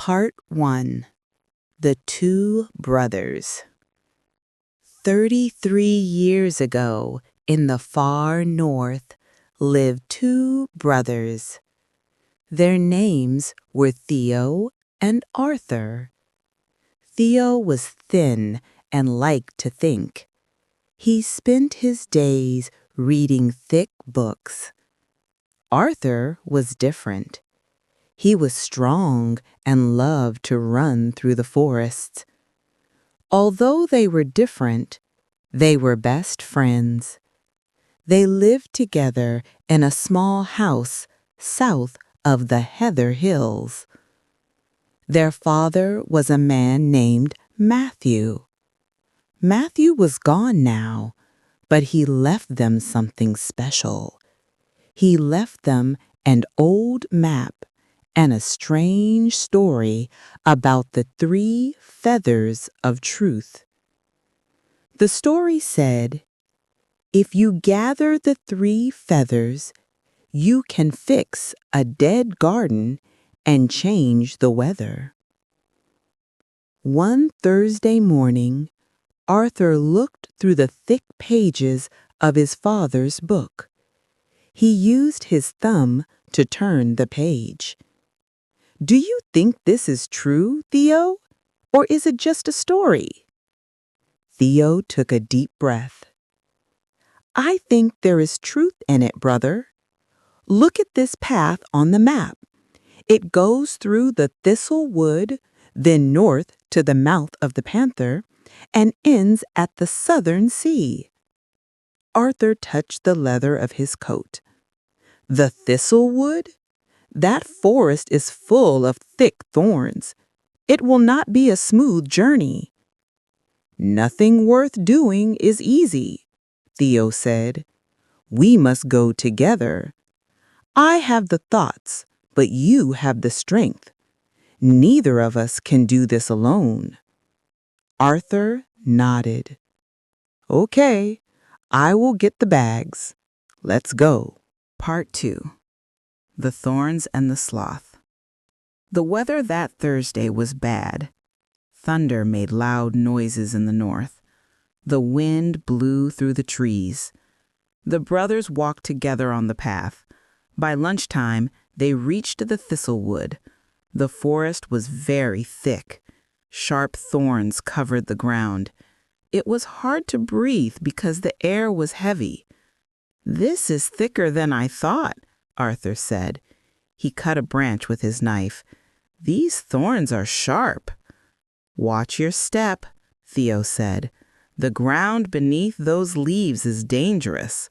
Part 1. The Two Brothers. 33 years ago, in the far north, lived two brothers. Their names were Theo and Arthur. Theo was thin and liked to think. He spent his days reading thick books. Arthur was different. He was strong and loved to run through the forests. Although they were different, they were best friends. They lived together in a small house south of the Heather Hills. Their father was a man named Matthew. Matthew was gone now, but he left them something special. He left them an old map and a strange story about the 3 feathers of truth. The story said, if you gather the 3 feathers, you can fix a dead garden and change the weather. One Thursday morning, Arthur looked through the thick pages of his father's book. He used his thumb to turn the page. Do you think this is true, Theo? Or is it just a story? Theo took a deep breath. I think there is truth in it, brother. Look at this path on the map. It goes through the Thistle Wood, then north to the mouth of the Panther, and ends at the southern sea. Arthur touched the leather of his coat. The Thistle Wood? That forest is full of thick thorns. It will not be a smooth journey. Nothing worth doing is easy, Theo said. We must go together. I have the thoughts, but you have the strength. Neither of us can do this alone. Arthur nodded. Okay, I will get the bags. Let's go. Part 2. The Thorns and the Sloth. The weather that Thursday was bad. Thunder made loud noises in the north. The wind blew through the trees. The brothers walked together on the path. By lunchtime, they reached the Thistle Wood. The forest was very thick. Sharp thorns covered the ground. It was hard to breathe because the air was heavy. This is thicker than I thought, Arthur said. He cut a branch with his knife. These thorns are sharp. Watch your step, Theo said. The ground beneath those leaves is dangerous.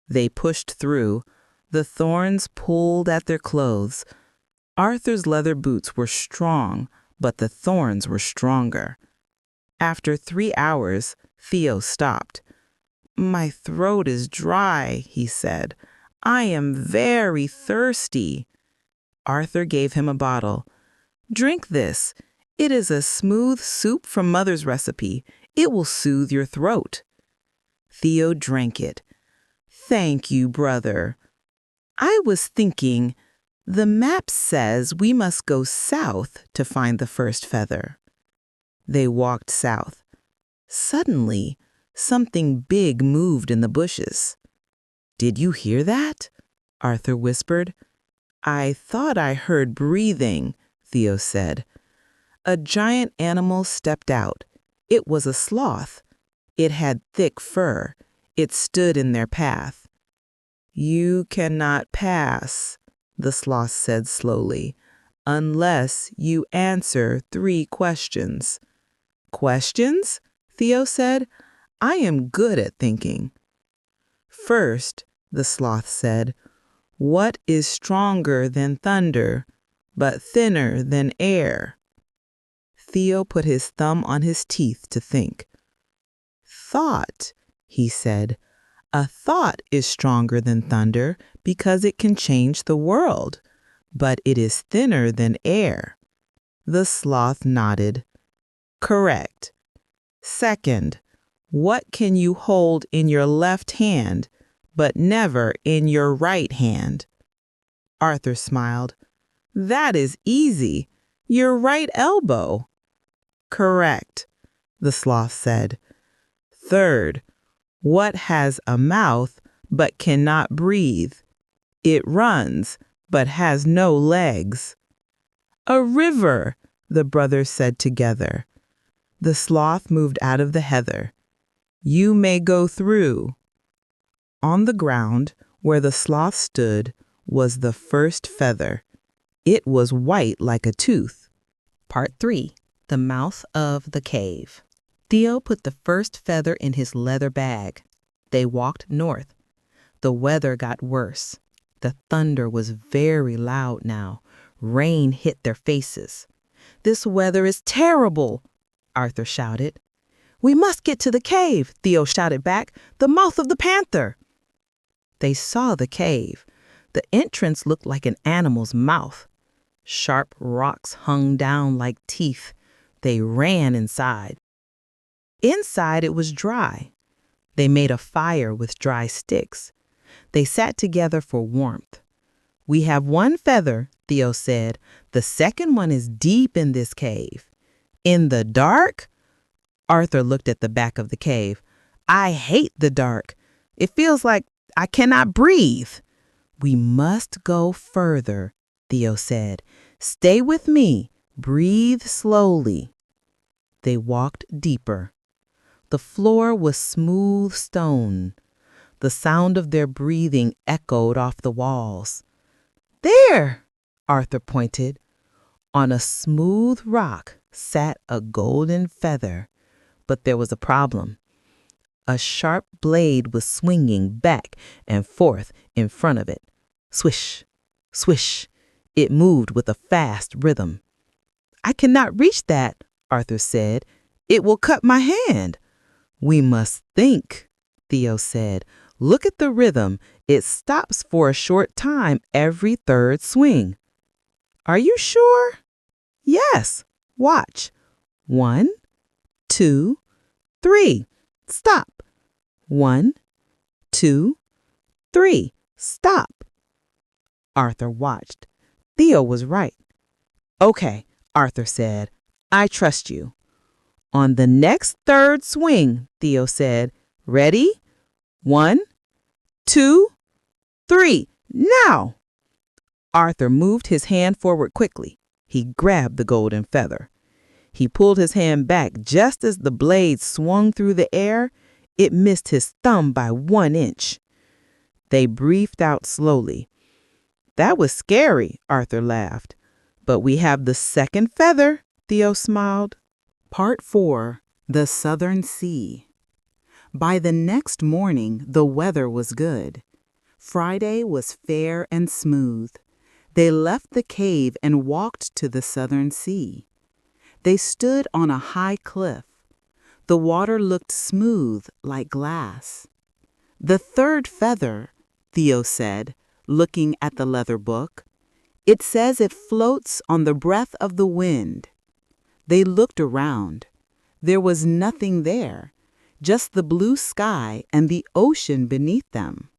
They pushed through. The thorns pulled at their clothes. Arthur's leather boots were strong, but the thorns were stronger. After 3 hours, Theo stopped. My throat is dry, he said. I am very thirsty. Arthur gave him a bottle. Drink this. It is a smooth soup from Mother's recipe. It will soothe your throat. Theo drank it. Thank you, brother. I was thinking, the map says we must go south to find the first feather. They walked south. Suddenly, something big moved in the bushes. Did you hear that? Arthur whispered. I thought I heard breathing, Theo said. A giant animal stepped out. It was a sloth. It had thick fur. It stood in their path. You cannot pass, the sloth said slowly, unless you answer 3 questions. Questions? Theo said. I am good at thinking. First, the sloth said, what is stronger than thunder, but thinner than air? Theo put his thumb on his teeth to think. Thought, he said. A thought is stronger than thunder because it can change the world, but it is thinner than air. The sloth nodded. Correct. Second, what can you hold in your left hand, but never in your right hand? Arthur smiled. That is easy. Your right elbow. Correct, the sloth said. Third, what has a mouth but cannot breathe? It runs but has no legs. A river, the brothers said together. The sloth moved out of the heather. You may go through. On the ground, where the sloth stood, was the first feather. It was white like a tooth. Part 3. The Mouth of the Cave. Theo put the first feather in his leather bag. They walked north. The weather got worse. The thunder was very loud now. Rain hit their faces. This weather is terrible, Arthur shouted. We must get to the cave, Theo shouted back. The mouth of the panther. They saw the cave. The entrance looked like an animal's mouth. Sharp rocks hung down like teeth. They ran inside. Inside it was dry. They made a fire with dry sticks. They sat together for warmth. We have one feather, Theo said. The second one is deep in this cave. In the dark? Arthur looked at the back of the cave. I hate the dark. It feels like I cannot breathe. We must go further, Theo said. Stay with me. Breathe slowly. They walked deeper. The floor was smooth stone. The sound of their breathing echoed off the walls. There, Arthur pointed. On a smooth rock sat a golden feather. But there was a problem. A sharp blade was swinging back and forth in front of it. Swish, swish. It moved with a fast rhythm. I cannot reach that, Arthur said. It will cut my hand. We must think, Theo said. Look at the rhythm. It stops for a short time every third swing. Are you sure? Yes. Watch. 1, 2, 3. Stop. 1, 2, 3. Stop. Arthur watched. Theo was right. Okay, Arthur said. I trust you. On the next third swing, Theo said. Ready? 1, 2, 3. Now! Arthur moved his hand forward quickly. He grabbed the golden feather. He pulled his hand back just as the blade swung through the air. It missed his thumb by 1 inch. They breathed out slowly. That was scary, Arthur laughed. But we have the second feather, Theo smiled. Part 4. The Southern Sea. By the next morning, the weather was good. Friday was fair and smooth. They left the cave and walked to the Southern Sea. They stood on a high cliff. The water looked smooth like glass. The third feather, Theo said, looking at the leather book. It says it floats on the breath of the wind. They looked around. There was nothing there, just the blue sky and the ocean beneath them.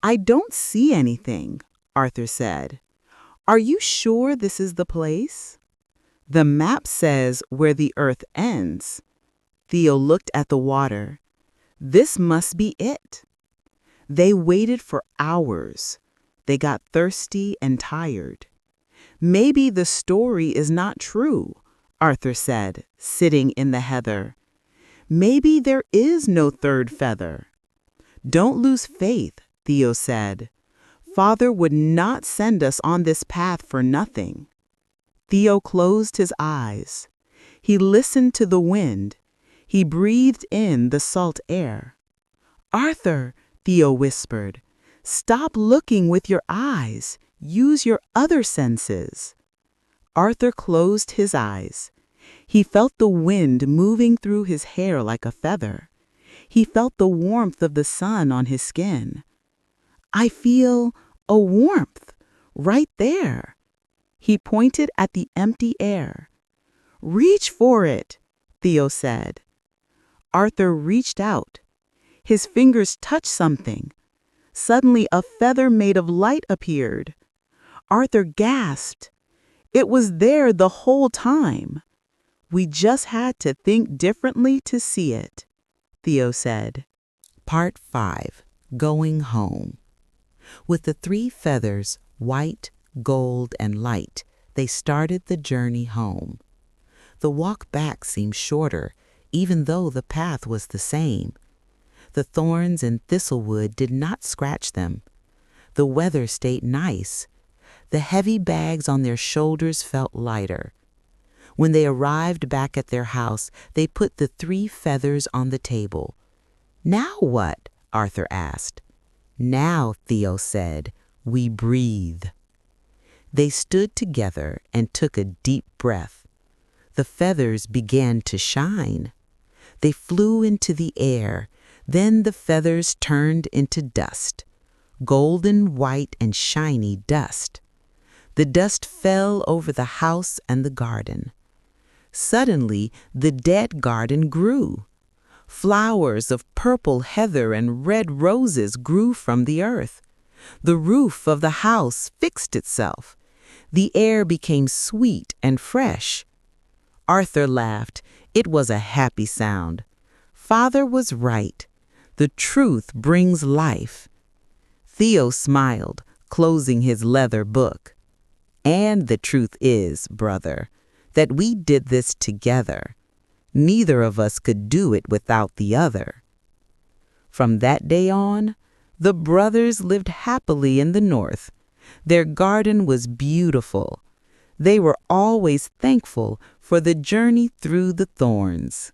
I don't see anything, Arthur said. Are you sure this is the place? The map says where the earth ends. Theo looked at the water. This must be it. They waited for hours. They got thirsty and tired. Maybe the story is not true, Arthur said, sitting in the heather. Maybe there is no third feather. Don't lose faith, Theo said. Father would not send us on this path for nothing. Theo closed his eyes. He listened to the wind. He breathed in the salt air. Arthur, Theo whispered, stop looking with your eyes. Use your other senses. Arthur closed his eyes. He felt the wind moving through his hair like a feather. He felt the warmth of the sun on his skin. I feel a warmth right there. He pointed at the empty air. Reach for it, Theo said. Arthur reached out. His fingers touched something. Suddenly, a feather made of light appeared. Arthur gasped. It was there the whole time. We just had to think differently to see it, Theo said. Part 5. Going Home. With the 3 feathers, white, gold, and light, they started the journey home. The walk back seemed shorter, even though the path was the same. The thorns and thistlewood did not scratch them. The weather stayed nice. The heavy bags on their shoulders felt lighter. When they arrived back at their house, they put the 3 feathers on the table. "Now what?" Arthur asked. "Now," Theo said, "we breathe." They stood together and took a deep breath. The feathers began to shine. They flew into the air. Then the feathers turned into dust, golden, white, and shiny dust. The dust fell over the house and the garden. Suddenly, the dead garden grew. Flowers of purple heather and red roses grew from the earth. The roof of the house fixed itself. The air became sweet and fresh. Arthur laughed. It was a happy sound. Father was right. The truth brings life. Theo smiled, closing his leather book. And the truth is, brother, that we did this together. Neither of us could do it without the other. From that day on, the brothers lived happily in the north. Their garden was beautiful. They were always thankful for the journey through the thorns.